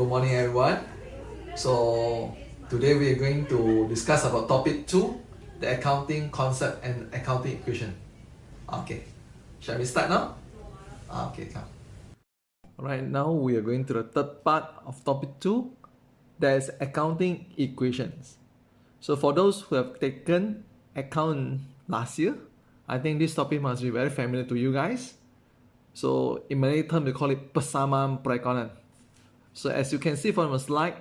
good morning everyone. So today we are going to discuss about topic 2, the accounting concept and accounting equation. Okay, shall we start now? Okay, come. Right now we are going to the third part of topic 2, that is accounting equations. So for those who have taken account last year, I think this topic must be very familiar to you guys. So in Malay term we call it persamaan perekonomian. So as you can see from the slide,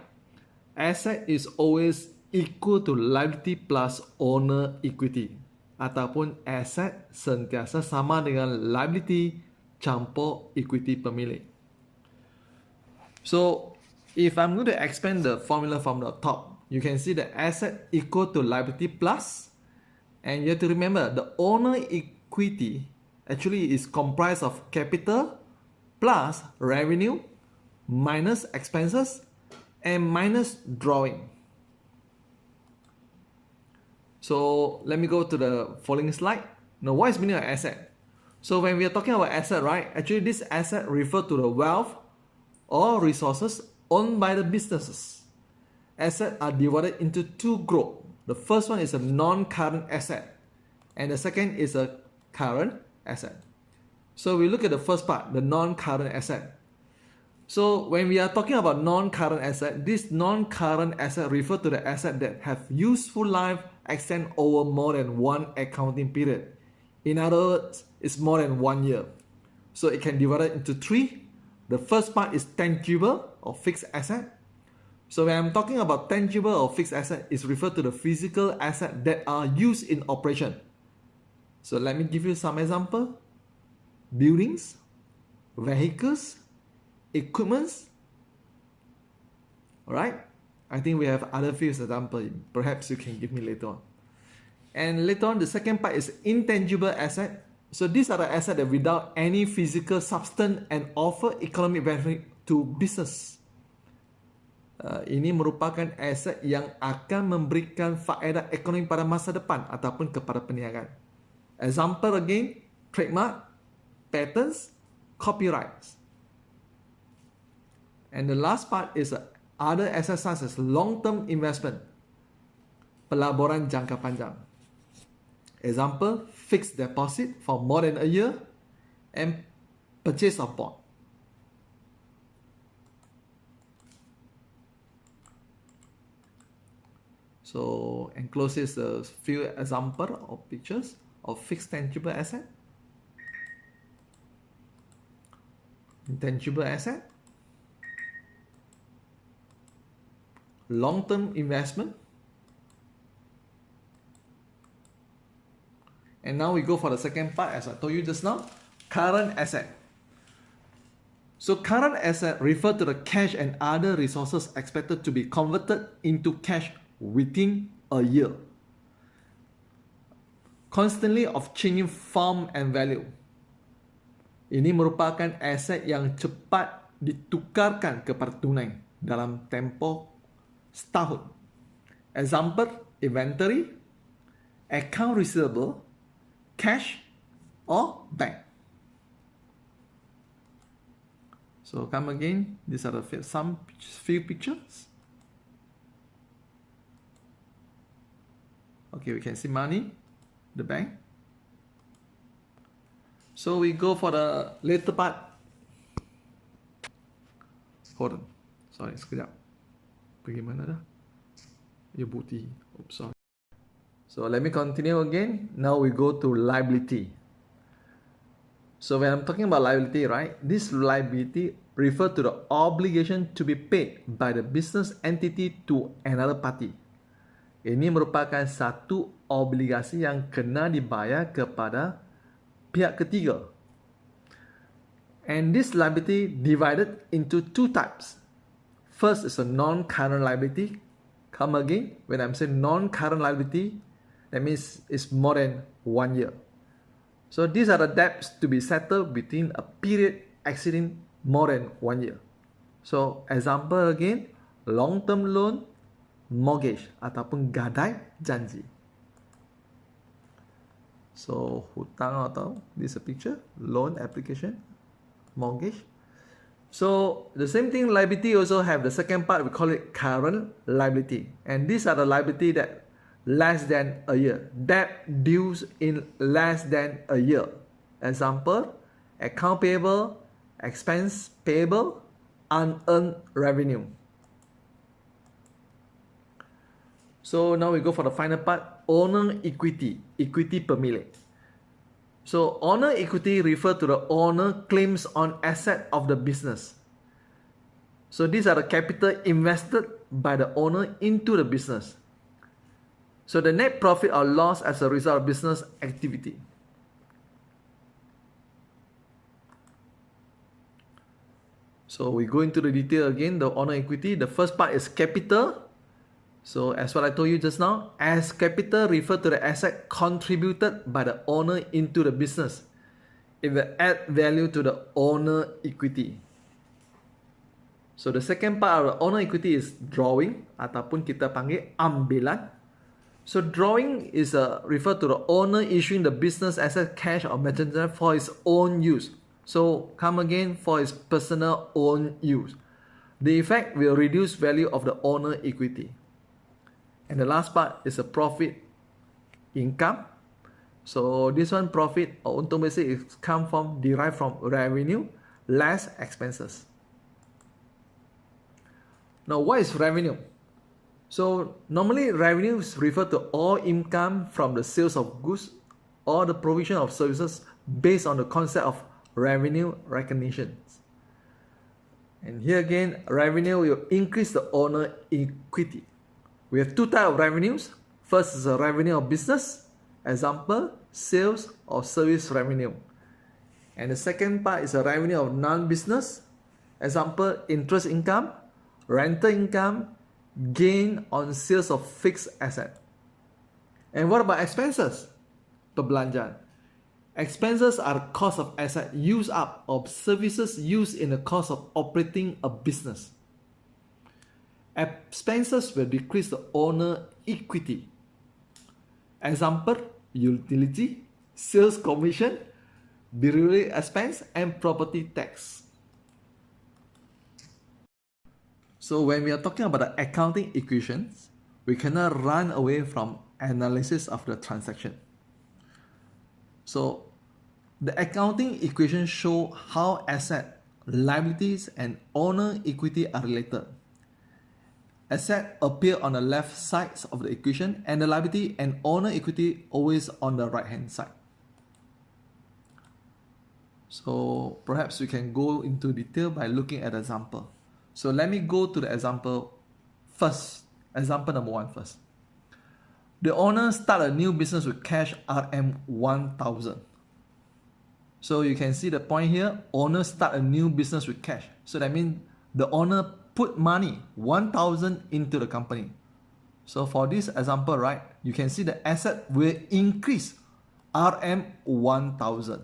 asset is always equal to liability plus owner equity. Ataupun asset sentiasa sama dengan liability campur equity pemilik. So if I'm going to expand the formula from the top, you can see the asset equal to liability plus, and you have to remember the owner equity actually is comprised of capital plus revenue minus expenses and minus drawing. So let me go to the following slide. Now, what is meaning of asset? So when we are talking about asset, right, actually this asset refers to the wealth or resources owned by the businesses. Assets are divided into two groups. The first one is a non-current asset, and the second is a current asset. So we look at the first part, the non-current asset. So when we are talking about non-current asset, this non-current asset refers to the asset that have useful life extend over more than one accounting period. In other words, it's more than 1 year. So it can divide it into three. The first part is tangible or fixed asset. So when I'm talking about tangible or fixed asset, it's referred to the physical asset that are used in operation. So let me give you some example. Buildings, vehicles, equipments. Alright, I think we have other few examples. Perhaps you can give me later on. And later on, the second part is intangible asset. So these are the assets that without any physical substance and offer economic benefit to business. Ini merupakan aset yang akan memberikan faedah ekonomi pada masa depan ataupun kepada perniagaan. Example again, trademark, patents, copyrights. And the last part is other assets such as long-term investment, pelaburan jangka panjang. Example, fixed deposit for more than a year and purchase of bond. So enclosed is a few examples of pictures of fixed tangible asset, intangible asset, long-term investment, and now we go for the second part, as I told you just now, current asset. So current asset refer to the cash and other resources expected to be converted into cash within a year, constantly of changing form and value. Ini merupakan aset yang cepat ditukarkan kepada tunai dalam tempoh setahun. Example, inventory, account receivable, cash, or bank. So come again, these are some few pictures. Okay, we can see money, the bank. So we go for the later part. Hold on. Sorry, sekejap. Pergi mana dah? Ya putih. Oops, sorry. So let me continue again. Now we go to liability. So when I'm talking about liability, right? This liability refers to the obligation to be paid by the business entity to another party. Ini merupakan satu obligasi yang kena dibayar kepada pihak ketiga. And this liability divided into two types. First is a non-current liability. Come again, when I'm saying non-current liability, that means it's more than 1 year. So these are the debts to be settled within a period exceeding more than 1 year. So example again, long-term loan, mortgage ataupun gadai janji. So hutang atau this is a picture, loan application, mortgage. So the same thing, liability also have the second part, we call it current liability. And these are the liability that less than a year, debt dues in less than a year. Example, account payable, expense payable, unearned revenue. So now we go for the final part, owner equity, equity per million. So owner equity refer to the owner claims on asset of the business. So these are the capital invested by the owner into the business. So the net profit or loss as a result of business activity. So we go into the detail again, the owner equity. The first part is capital. So as what I told you just now, as capital refer to the asset contributed by the owner into the business. It will add value to the owner equity. So the second part of the owner equity is drawing ataupun kita panggil ambilan. So drawing is refer to the owner issuing the business asset, cash or merchandise for his own use. So come again, for his personal own use. The effect will reduce value of the owner equity. And the last part is a profit income. So this one, profit or untung basic, is derived from revenue less expenses. Now what is revenue? So normally revenues refer to all income from the sales of goods or the provision of services based on the concept of revenue recognition. And here again, revenue will increase the owner equity. We have two types of revenues. First is a revenue of business, example, sales or service revenue. And the second part is a revenue of non-business, example, interest income, rental income, gain on sales of fixed asset. And what about expenses? Perbelanjaan. Expenses are cost of asset used up or services used in the cost of operating a business. Expenses will decrease the owner equity. Example, utility, sales commission, delivery expense, and property tax. So when we are talking about the accounting equations, we cannot run away from analysis of the transaction. So the accounting equations show how asset, liabilities, and owner equity are related. Asset appear on the left sides of the equation, and the liability and owner equity always on the right hand side. So perhaps we can go into detail by looking at example. So let me go to the example first. Example number 1 first. The owner start a new business with cash RM 1000. So you can see the point here, owner start a new business with cash. So that means the owner put money 1000 into the company. So for this example, right, you can see the asset will increase RM 1000.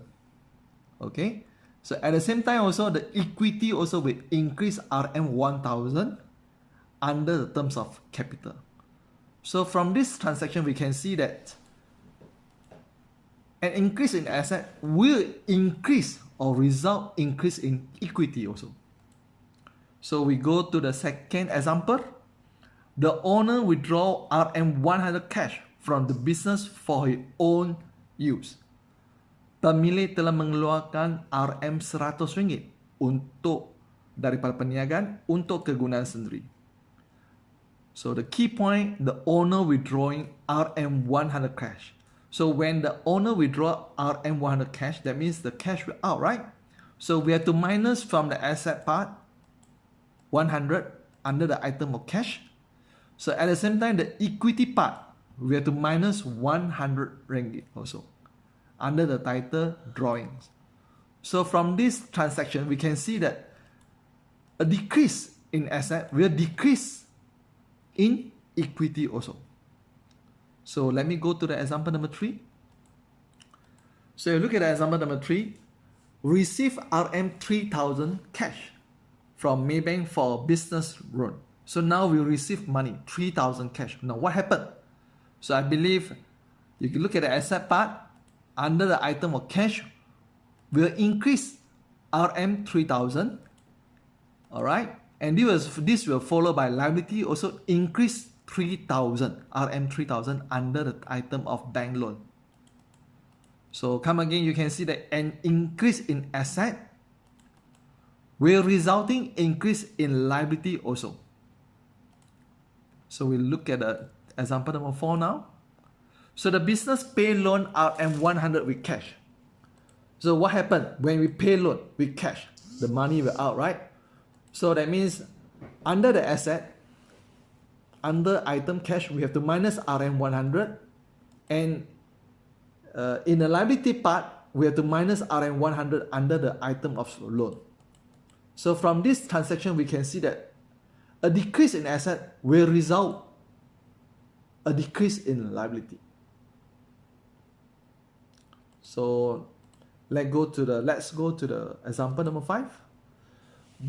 Okay, so at the same time also the equity also will increase RM 1000 under the terms of capital. So from this transaction we can see that an increase in asset will increase or result increase in equity also. So we go to the second example. The owner withdraw RM 100 cash from the business for his own use. Pemilik telah mengeluarkan RM 100 ringgit untuk daripada perniagaan untuk kegunaan sendiri. So the key point, the owner withdrawing RM 100 cash. So when the owner withdraw RM 100 cash, that means the cash will out, right? So we have to minus from the asset part 100 under the item of cash. So at the same time, the equity part, we have to minus 100 ringgit also under the title drawings. So from this transaction, we can see that a decrease in asset will decrease in equity also. So let me go to the example number 3. So you look at the example number 3, receive RM 3000 cash from Maybank for business loan. So now we receive money, 3000 cash. Now what happened? So I believe you can look at the asset part, under the item of cash will increase RM 3000 All right, and this will follow by liability also increase 3,000 RM 3,000 under the item of bank loan. So come again, you can see that an increase in asset will resulting increase in liability also. So we look at the example number 4 now. So the business pay loan RM 100 with cash. So what happened when we pay loan with cash? The money will out, right? So that means under the asset, under item cash, we have to minus RM 100, and in the liability part, we have to minus RM 100 under the item of loan. So from this transaction, we can see that a decrease in asset will result a decrease in liability. So let's go to the example number 5.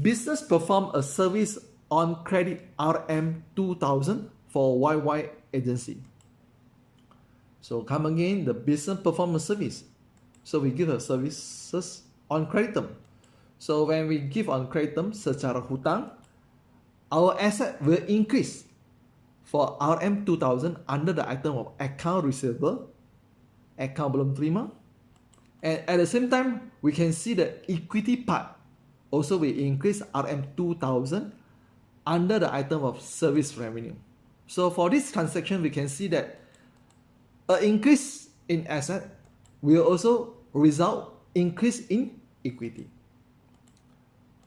Business perform a service on credit RM 2,000 for YY agency. So come again, the business perform a service. So we give a services on credit term. So when we give on credit term secara hutang, our asset will increase for RM 2,000 under the item of account receivable, account belum terima. And at the same time, we can see the equity part also will increase RM 2,000 under the item of service revenue. So for this transaction, we can see that an increase in asset will also result increase in equity.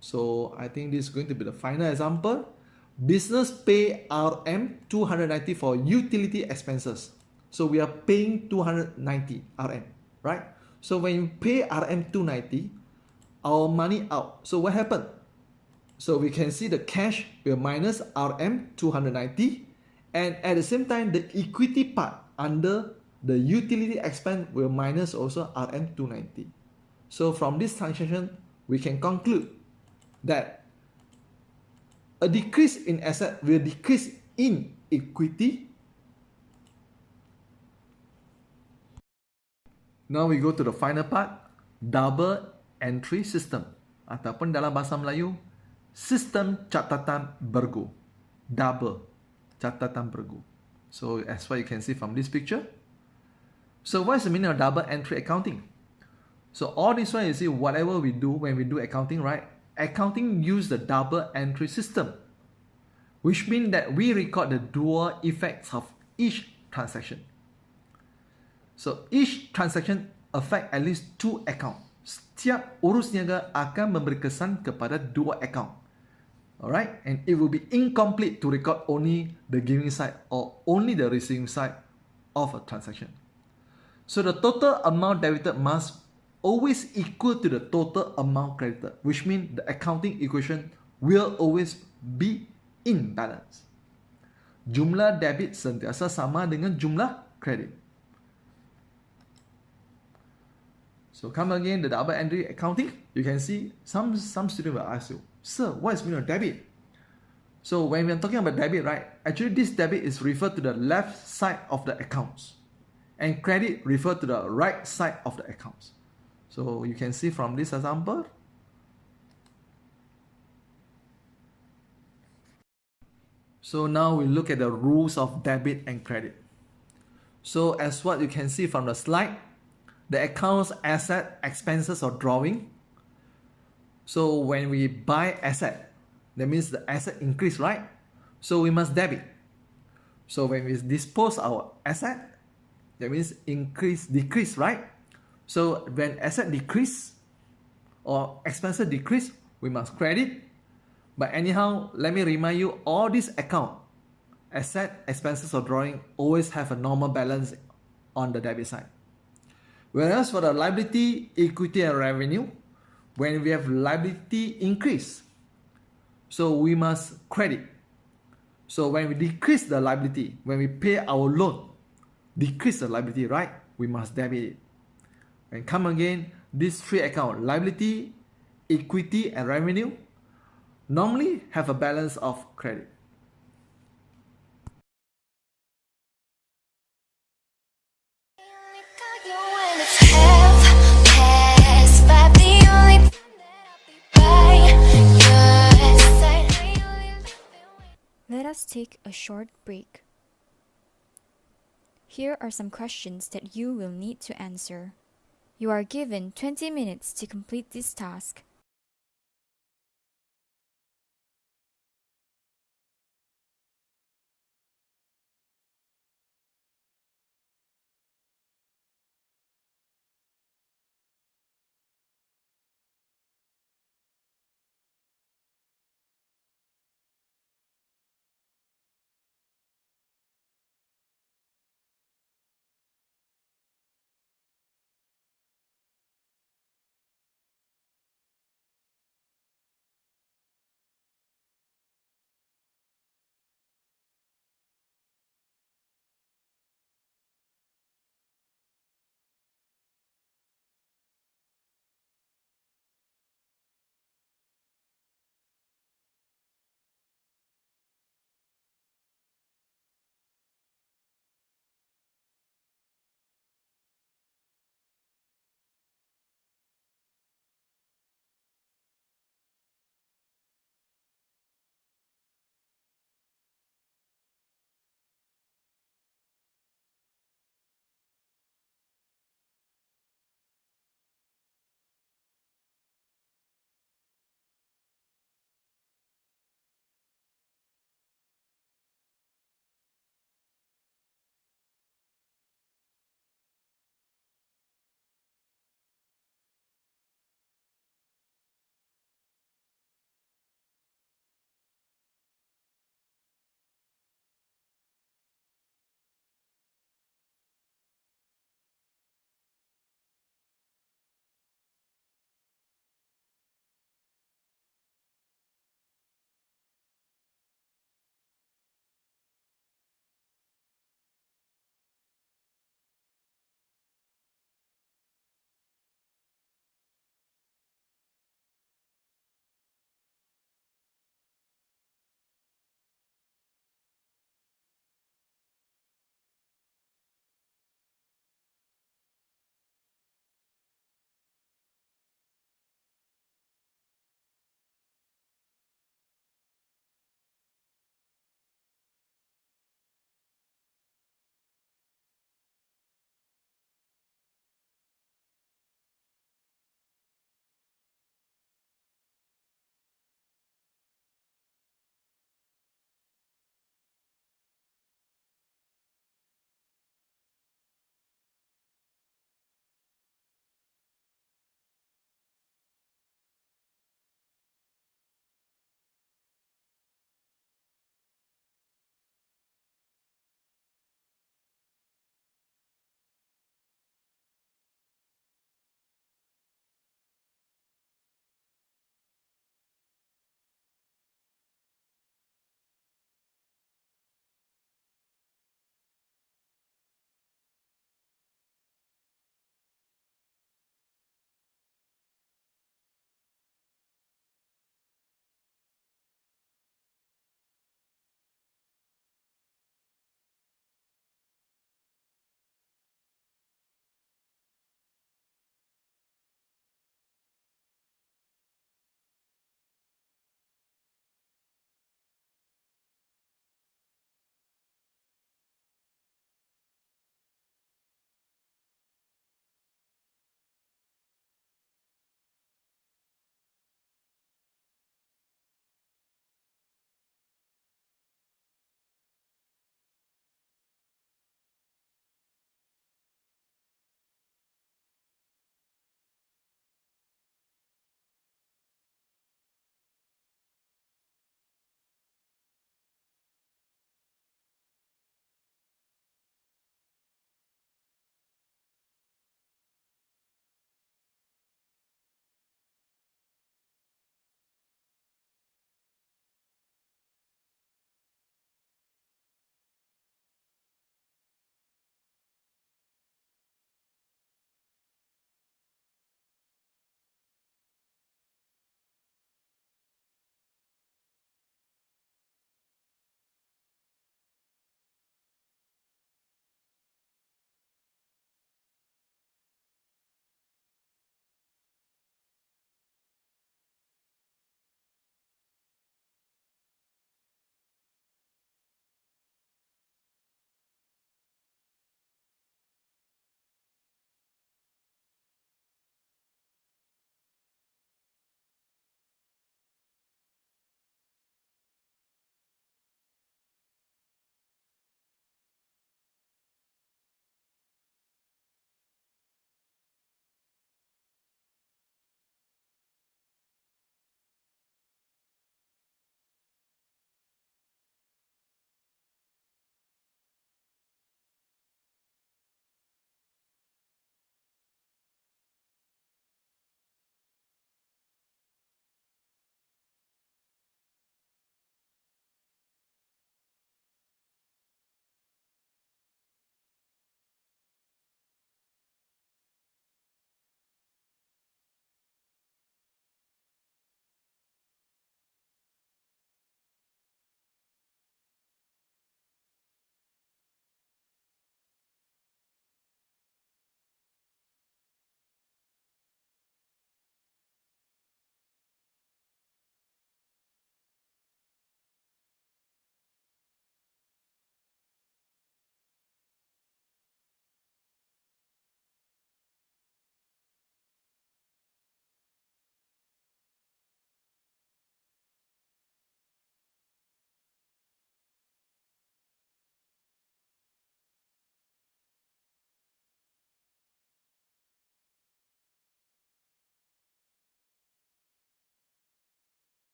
So I think this is going to be the final example. Business pay RM 290 for utility expenses. So we are paying 290 RM, right? So when you pay RM 290, our money out. So what happened? So we can see the cash will minus RM 290, and at the same time, the equity part under the utility expense will minus also RM 290. So from this transaction, we can conclude that a decrease in asset will decrease in equity. Now we go to the final part, double entry system, ataupun dalam bahasa Melayu, sistem catatan bergu. Double catatan bergu. So as what you can see from this picture. So what is the meaning of double entry accounting? So all this one, you see, whatever we do when we do accounting, right? Accounting use the double entry system, which means that we record the dual effects of each transaction. So each transaction affect at least 2 account. Setiap urus niaga akan memberi kesan kepada 2 account. Alright, and it will be incomplete to record only the giving side or only the receiving side of a transaction. So the total amount debited must always equal to the total amount credited, which means the accounting equation will always be in balance. Jumlah debit sentiasa sama dengan jumlah kredit. So come again, the double entry accounting, you can see some students will ask you, sir, what is meaning of debit? So when we are talking about debit, right, actually this debit is referred to the left side of the accounts, and credit refer to the right side of the accounts. So you can see from this example. So now we look at the rules of debit and credit. So as what you can see from the slide, the accounts asset, expenses or drawing. So when we buy asset, that means the asset increase, right? So we must debit. So when we dispose our asset, that means decrease, right? So when asset decrease or expenses decrease, we must credit. But anyhow, let me remind you, all these account, asset, expenses or drawing, always have a normal balance on the debit side. Whereas for the liability, equity and revenue, when we have liability increase, so we must credit. So when we decrease the liability, when we pay our loan, decrease the liability, right? We must debit it. And come again, these 3 accounts, liability, equity and revenue, normally have a balance of credit. Half past 5, the only time that I'll be by your Let us take a short break. Here are some questions that you will need to answer. You are given 20 minutes to complete this task.